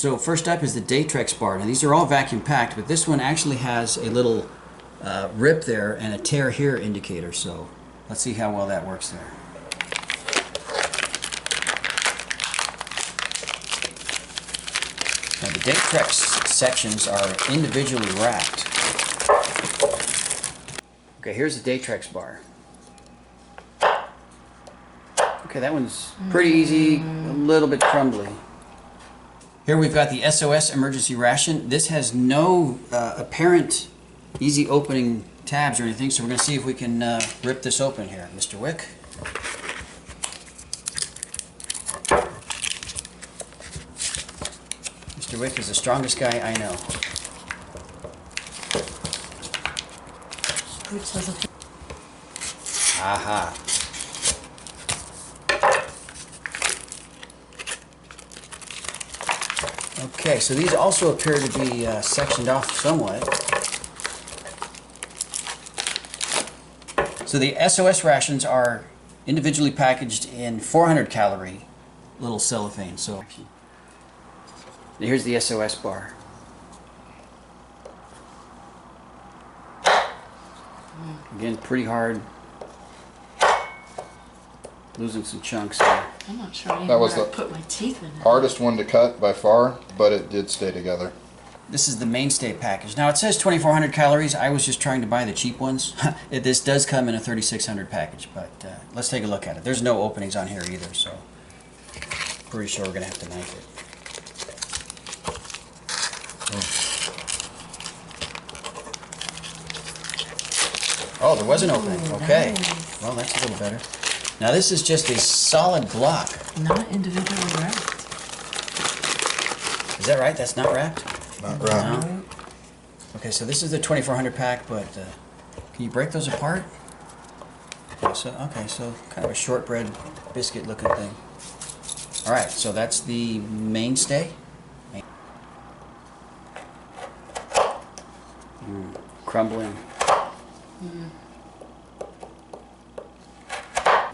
So first up is the Daytrex bar. Now these are all vacuum packed, but this one actually has a little rip there and a tear here indicator. So let's see how well that works there. Now the Daytrex sections are individually wrapped. Okay, here's the Daytrex bar. Okay, that one's pretty easy, a little bit crumbly. Here we've got the Sos Emergency Ration. This has no apparent easy opening tabs or anything, so we're going to see if we can rip this open here. Mr. Wick. Mr. Wick is the strongest guy I know. Aha. Okay, so these also appear to be sectioned off somewhat. So the SOS rations are individually packaged in 400 calorie little cellophane. So here's the SOS bar. Again, pretty hard. Losing some chunks there. I'm not sure I That was even the put my teeth in it. hardest one to cut by far, but it did stay together. This is the Mainstay package. Now it says 2,400 calories. I was just trying to buy the cheap ones. This does come in a 3,600 package, but let's take a look at it. There's no openings on here either, so pretty sure we're going to have to knife it. Oh, there was an opening. Okay. Nice. Well, that's a little better. Now this is just a solid block. Not individually wrapped. Is that right? That's not wrapped? Not wrapped. No? Okay, so this is the 2,400 pack, but can you break those apart? Okay, so kind of a shortbread biscuit looking thing. All right, so that's the Mainstay. Crumbling.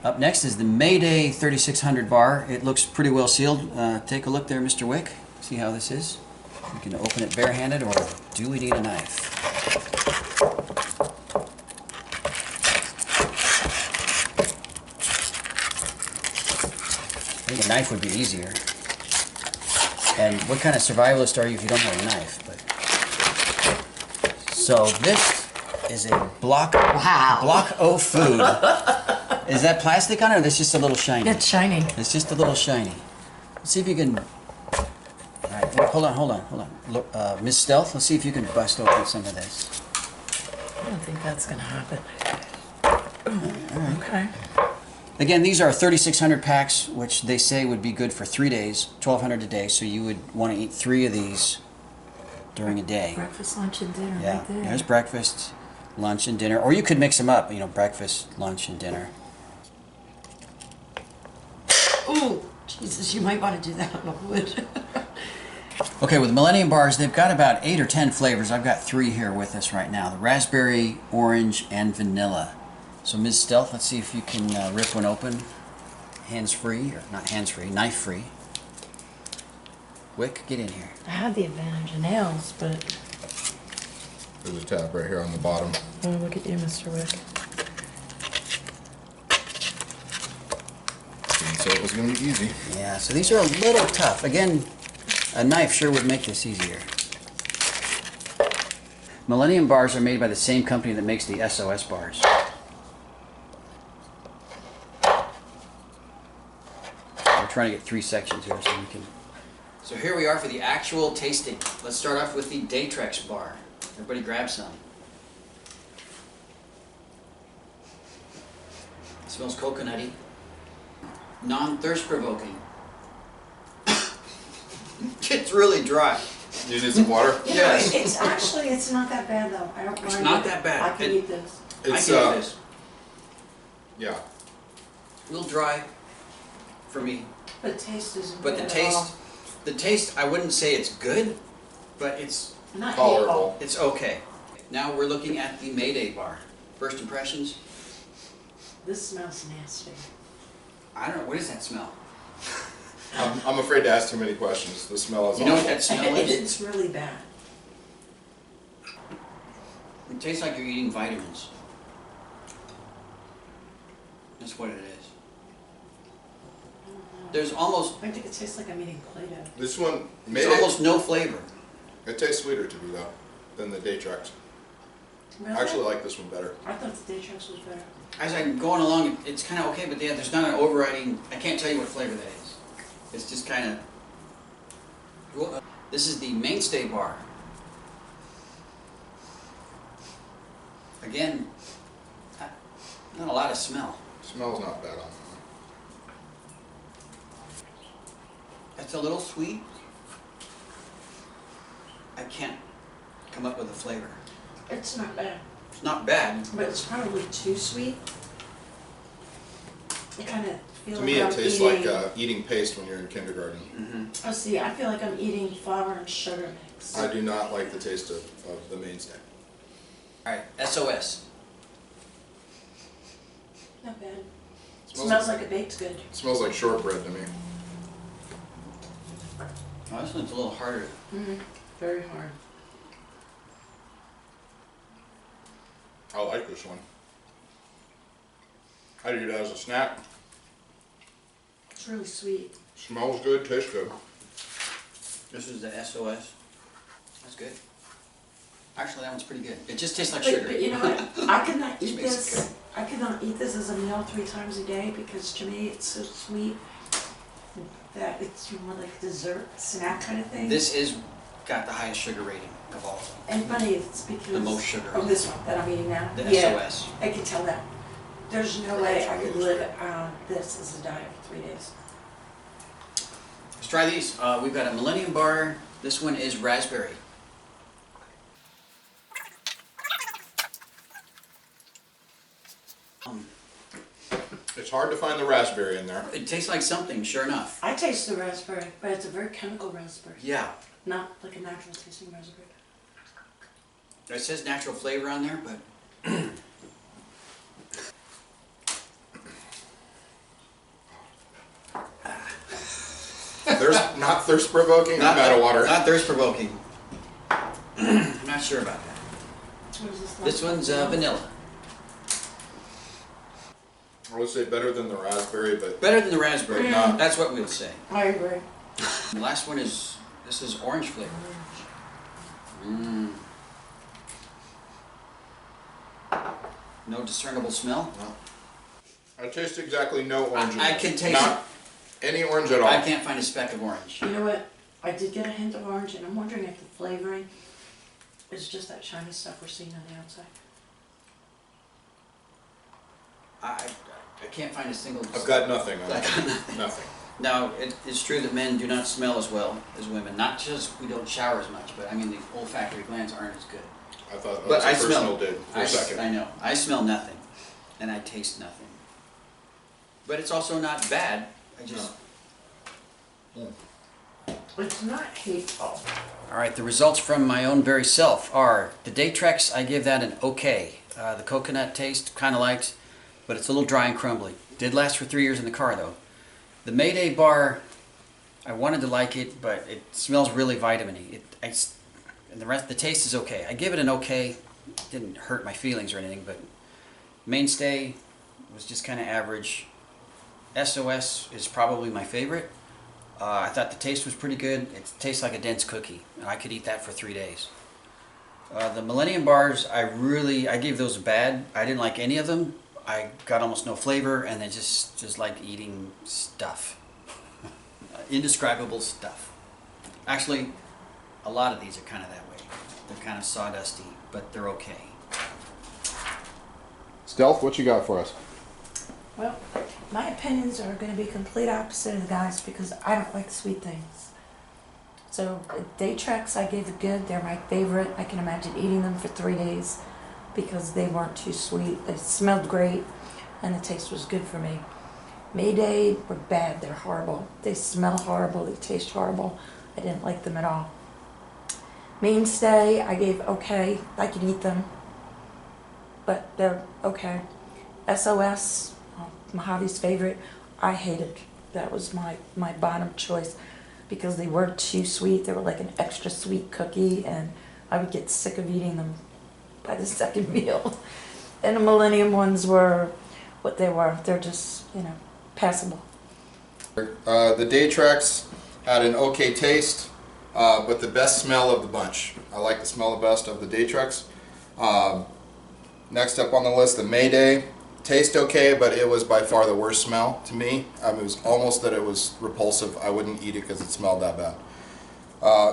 Up next is the Mayday 3600 bar. It looks pretty well sealed. Take a look there, Mr. Wick. See how this is. We can open it barehanded, or do we need a knife? I think a knife would be easier. And what kind of survivalist are you if you don't have a knife? But so this is a block O food. Is that plastic on it, or that's just a little shiny? It's shiny. It's just a little shiny. Let's see if you can. All right, well, hold on. Look, Miss Stealth, let's see if you can bust open some of this. I don't think that's going to happen. All right. Okay. Again, these are 3,600 packs, which they say would be good for 3 days, 1,200 a day. So you would want to eat 3 of these during a day. Breakfast, lunch, and dinner Yeah, right there. there's breakfast, lunch, and dinner. Or you could mix them up, you know, breakfast, lunch, and dinner. Ooh, Jesus, you might want to do that on the wood. Okay, with Millennium Bars, they've got about 8 or 10 flavors. I've got 3 here with us right now. The raspberry, orange, and vanilla. So Ms. Stealth, let's see if you can rip one open. Hands-free, or not hands-free, knife-free. Wick, get in here. I had the advantage of nails, but... There's a tab right here on the bottom. Oh, look at you, Mr. Wick. Didn't say it was going to be easy. Yeah, so these are a little tough. Again, a knife sure would make this easier. Millennium Bars are made by the same company that makes the SOS bars. We're trying to get 3 sections here so we can... So here we are for the actual tasting. Let's start off with the Daytrex bar. Everybody grab some. It smells coconutty. Non-thirst provoking. It's really dry. You need some water? You know, Yes. it's actually, it's not that bad though. I don't mind. It's not it. that bad. I can eat this. I It's, can eat this. Yeah. A little dry for me. But the taste isn't But good the at all. taste, I wouldn't say it's good, but it's Not Tolerable. hateful. it's okay. Now we're looking at the Mayday bar. First impressions? This smells nasty. I don't know, what does that smell? I'm afraid to ask too many questions. The smell is You know what awful. that smell is? It's really bad. It tastes like you're eating vitamins. That's what it is. There's almost, I think it tastes like I'm eating Play-Doh. This one, there's almost no flavor. it tastes sweeter to me though than the Daytrex. Really? I actually like this one better. I thought the Daytrex was better. As I'm going along, it's kind of okay, but yeah, there's not an overriding, I can't tell you what flavor that is. It's just kind of, this is the Mainstay Bar. Again, not a lot of smell. Smells not bad on that one. It's a little sweet. I can't come up with a flavor. It's not bad, It's not bad. but it's probably too sweet. It kind of feels To me, like it I'm tastes eating, like eating paste when you're in kindergarten. Mm-hmm. oh, see, I feel like I'm eating flour and sugar mix. I do not like the taste of the Mainstay. All right, SOS. Not bad. Smells- Smells like a baked good. It smells like shortbread to me. Oh, this one's a little harder. Very hard. I like this one. I'd eat it as a snack. It's really sweet. Smells good, tastes good. This is the SOS. That's good. Actually, that one's pretty good. It just tastes like But, sugar. but you know what? I could not Just eat makes it this. I could not eat this as a meal 3 times a day because to me it's so sweet that it's more like a dessert snack kind of thing. This is got the highest sugar rating of all of them. And funny, it's because The most sugar. of this one that I'm eating now. The Yeah, SOS. I can tell that. There's no way I could live on this as a diet for 3 days. Let's try these. We've got a Millennium Bar. This one is raspberry. It's hard to find the raspberry in there. It tastes like something, sure enough. I taste the raspberry, but it's a very chemical raspberry, Yeah. not like a natural tasting raspberry. It says natural flavor on there, but There's not thirst provoking. I'm out of water. Not thirst provoking. I'm not sure about that. What is this? This one's vanilla. I would say better than the raspberry, but Better than the raspberry. Not- That's what we would say. I agree. The last one is, this is orange flavor. Mm. No discernible smell? I taste exactly no orange. in I it. can taste not any orange at all. I can't find a speck of orange. You know what? I did get a hint of orange, and I'm wondering if the flavoring is just that shiny stuff we're seeing on the outside. I can't find a single... I've got nothing on I it. got nothing. Nothing. Now, it's true that men do not smell as well as women. Not just we don't shower as much, but I mean the olfactory glands aren't as good. I thought that But was a I personal smell. dig for a second. I know. I smell nothing, and I taste nothing. But it's also not bad. I just... It's not hateful. All right, the results from my own very self are the Daytrex, I give that an okay. The coconut taste, kind of liked, but it's a little dry and crumbly. Did last for 3 years in the car though. The Mayday Bar, I wanted to like it, but it smells really vitamin-y. And the taste is okay. I give it an okay. It didn't hurt my feelings or anything, but Mainstay was just kind of average. SOS is probably my favorite. I thought the taste was pretty good. It tastes like a dense cookie, and I could eat that for 3 days. The Millennium Bars, I gave those a bad. I didn't like any of them. I got almost no flavor, and then just like eating stuff. Indescribable stuff. Actually, a lot of these are kind of that way. They're kind of sawdusty, but they're okay. Stealth, what you got for us? Well, my opinions are going to be complete opposite of the guys because I don't like sweet things. So Daytrex I gave it good. They're my favorite. I can imagine eating them for 3 days because they weren't too sweet. They smelled great and the taste was good for me. Mayday were bad. They're horrible. They smell horrible. They taste horrible. I didn't like them at all. Mainstay I gave okay. I could eat them, but they're okay. SOS, Mojave's favorite, I hated That was my bottom choice because they weren't too sweet. They were like an extra sweet cookie, and I would get sick of eating them by the second meal. And the Millennium ones were what they were. They're just, you know, passable. The Day Treks had an okay taste, but the best smell of the bunch. I like the smell the best of the Day Treks. Next up on the list, the Mayday. Taste okay, but it was by far the worst smell to me. It was almost that it was repulsive. I wouldn't eat it because it smelled that bad.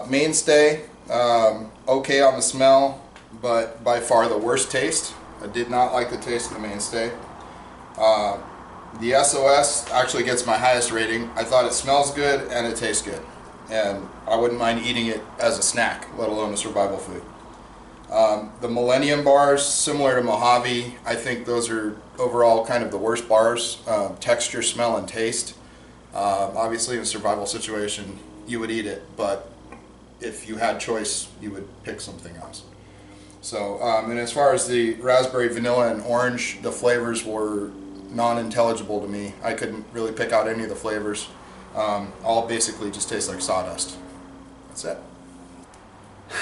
Mainstay, okay on the smell, but by far the worst taste. I did not like the taste of the Mainstay. The SOS actually gets my highest rating. I thought it smells good and it tastes good. And I wouldn't mind eating it as a snack, let alone a survival food. The Millennium Bars, similar to Mojave, I think those are overall kind of the worst bars. Texture, smell, and taste. Obviously in a survival situation, you would eat it, but if you had choice, you would pick something else. So, and as far as the raspberry, vanilla, and orange, the flavors were non-intelligible to me. I couldn't really pick out any of the flavors. All basically just taste like sawdust. That's it.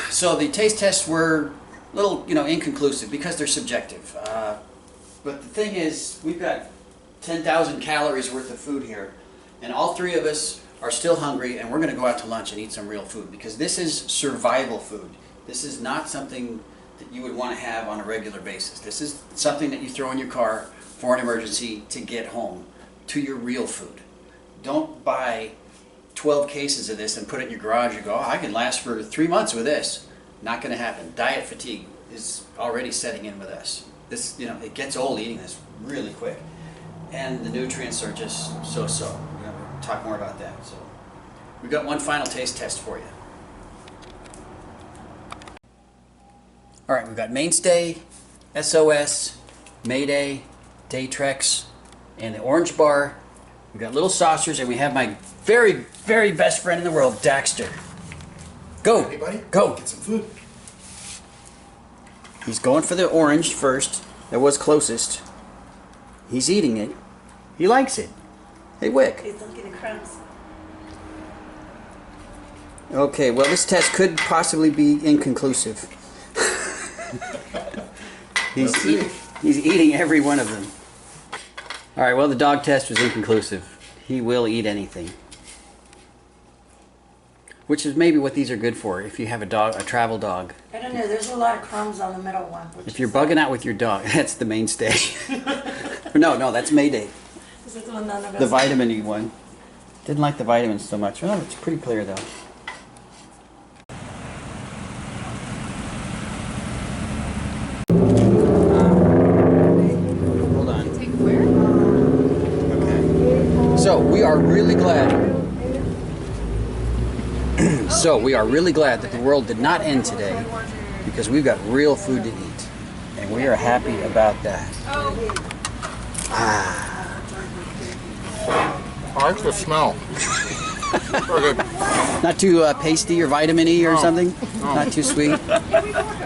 So the taste tests were a little, inconclusive because they're subjective. But the thing is, we've got 10,000 calories worth of food here, and all three of us are still hungry, and we're going to go out to lunch and eat some real food because this is survival food. This is not something that you would want to have on a regular basis. This is something that you throw in your car for an emergency to get home to your real food. Don't buy 12 cases of this and put it in your garage and go, oh, I can last for 3 months with this. Not going to happen. Diet fatigue is already setting in with us. This, it gets old eating this really quick. And the nutrients are just so-so. We're going to talk more about that. So we've got one final taste test for you. All right, we've got Mainstay, SOS, Mayday, Day Treks, and the Orange Bar. We've got little saucers, and we have my very, very best friend in the world, Daxter. Go. Hey, buddy. Go. Get some food. He's going for the orange first. That was closest. He's eating it. He likes it. Hey, Wick. He's looking at crumbs. Okay, well, this test could possibly be inconclusive. He's eating every one of them. All right, well, the dog test was inconclusive. He will eat anything. Which is maybe what these are good for if you have a travel dog. I don't know, there's a lot of crumbs on the middle one. If you're bugging out with your dog, that's the Mainstay. No, that's Mayday. Is it the one none of us? The vitamin-y one. Didn't like the vitamins so much. Oh, it's pretty clear though. Hold on. Take where? Okay. So we are really glad. So we are really glad that the world did not end today because we've got real food to eat, and we are happy about that. I like the smell. Very good. Not too pasty or vitamin-y or something? No. Not too sweet?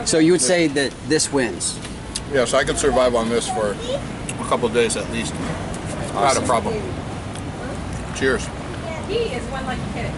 So you would say that this wins? Yes, I could survive on this for a couple of days at least. Not a problem. Cheers. He is one lucky kid.